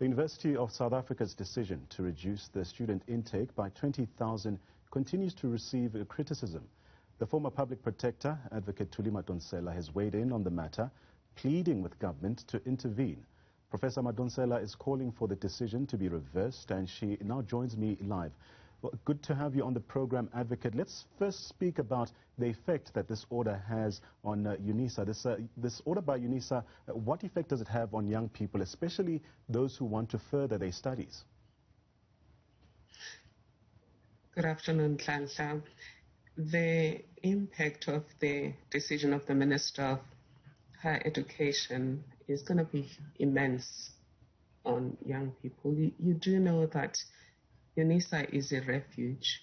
The University of South Africa's decision to reduce the student intake by 20,000 continues to receive criticism. The former public protector, Advocate Thuli Madonsela, has weighed in on the matter, pleading with government to intervene. Professor Madonsela is calling for the decision to be reversed, and she now joins me live. Well, good to have you on the program, Advocate. Let's first speak about the effect that this order has on UNISA. This order by UNISA, what effect does it have on young people, especially those who want to further their studies? Good afternoon, Nhlanhla. The impact of the decision of the Minister of Higher Education is going to be immense on young people. You do know that UNISA is a refuge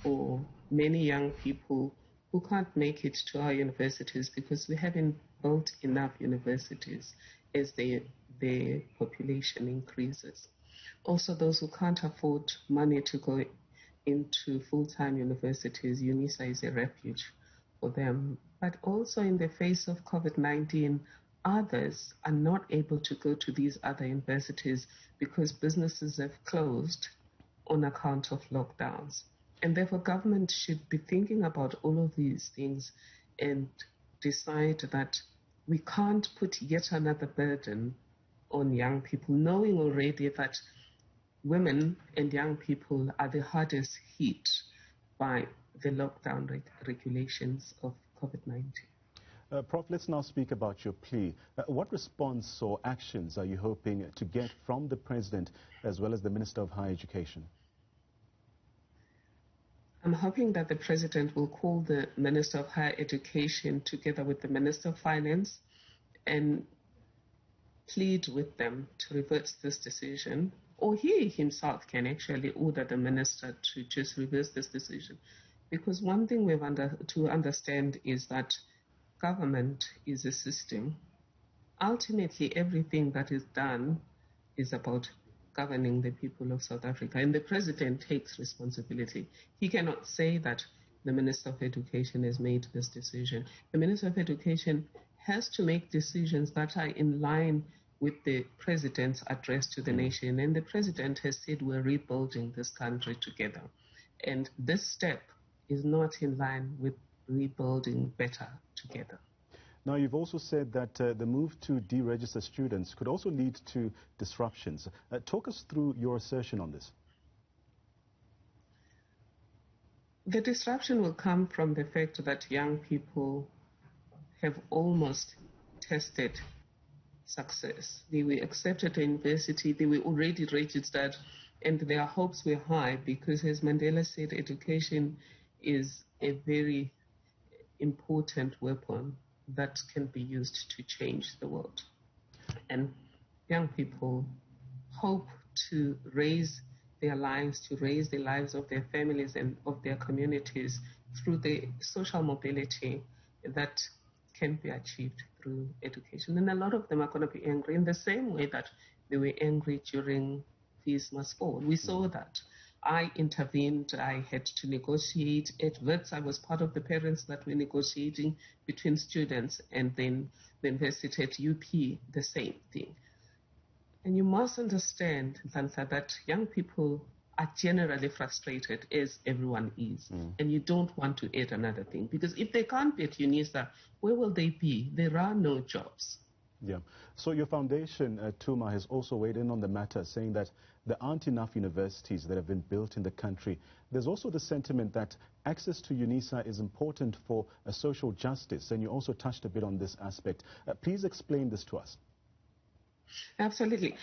for many young people who can't make it to our universities because we haven't built enough universities as the population increases. Also, those who can't afford money to go into full-time universities, UNISA is a refuge for them. But also in the face of COVID-19, others are not able to go to these other universities because businesses have closed on account of lockdowns. And therefore, government should be thinking about all of these things and decide that we can't put yet another burden on young people, knowing already that women and young people are the hardest hit by the lockdown regulations of COVID-19. Prof, let's now speak about your plea. What response or actions are you hoping to get from the President as well as the Minister of Higher Education? I'm hoping that the President will call the Minister of Higher Education together with the Minister of Finance and plead with them to reverse this decision, or he himself can actually order the Minister to just reverse this decision. Because one thing we've to understand is that government is a system. Ultimately, everything that is done is about governing the people of South Africa, and the President takes responsibility. He cannot say that the Minister of Education has made this decision. The Minister of Education has to make decisions that are in line with the President's address to the nation, and the President has said we're rebuilding this country together. And this step is not in line with rebuilding better together. Now, you've also said that the move to deregister students could also lead to disruptions. Talk us through your assertion on this. The disruption will come from the fact that young people have almost tested success. They were accepted to university, they were already registered, and their hopes were high because, as Mandela said, education is a very important weapon that can be used to change the world. And young people hope to raise their lives, to raise the lives of their families and of their communities through the social mobility that can be achieved through education. And a lot of them are going to be angry in the same way that they were angry during Fees Must Fall. We saw that. I intervened, I had to negotiate at WITS. I was part of the parents that were negotiating between students, and then the university at UP, the same thing. And you must understand, Nhlanhla, that young people are generally frustrated, as everyone is. And you don't want to add another thing, because if they can't be at UNISA, where will they be? There are no jobs. Yeah. So your foundation, Tuma, has also weighed in on the matter, saying that there aren't enough universities that have been built in the country. There's also the sentiment that access to UNISA is important for social justice, and you also touched a bit on this aspect. Please explain this to us. Absolutely.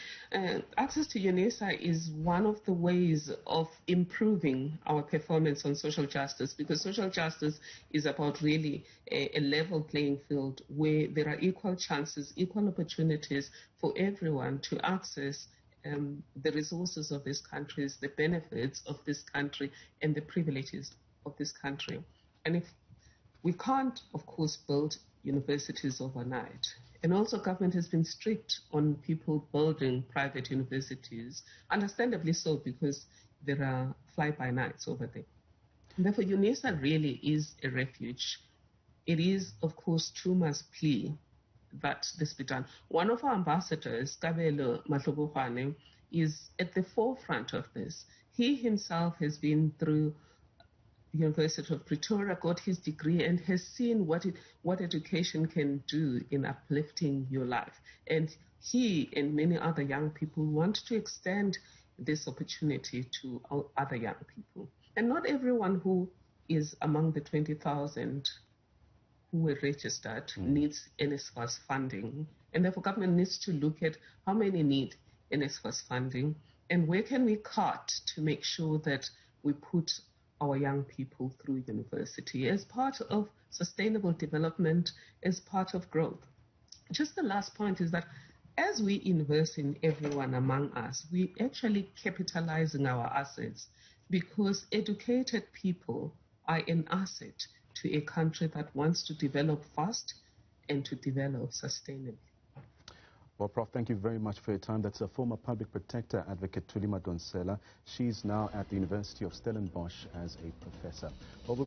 Access to UNISA is one of the ways of improving our performance on social justice, because social justice is about really a level playing field where there are equal chances, equal opportunities for everyone to access the resources of this country, the benefits of this country, and the privileges of this country. And if we can't, of course, build universities overnight. And also, government has been strict on people building private universities, understandably so, because there are fly-by-nights over there. And therefore, UNISA really is a refuge. It is, of course, Tuma's plea that this be done. One of our ambassadors, Kabelo Mahlobohwane, is at the forefront of this. He himself has been through the University of Pretoria, got his degree, and has seen what education can do in uplifting your life. And he and many other young people want to extend this opportunity to other young people. And not everyone who is among the 20,000 who were registered needs NSFAS funding. And therefore, government needs to look at how many need NSFAS funding and where can we cut to make sure that we put our young people through university as part of sustainable development, as part of growth. Just the last point is that as we invest in everyone among us, we actually capitalizing our assets, because educated people are an asset to a country that wants to develop fast and to develop sustainably. Well, Prof, thank you very much for your time. That's a former public protector, Advocate Thuli Madonsela. She's now at the University of Stellenbosch as a professor.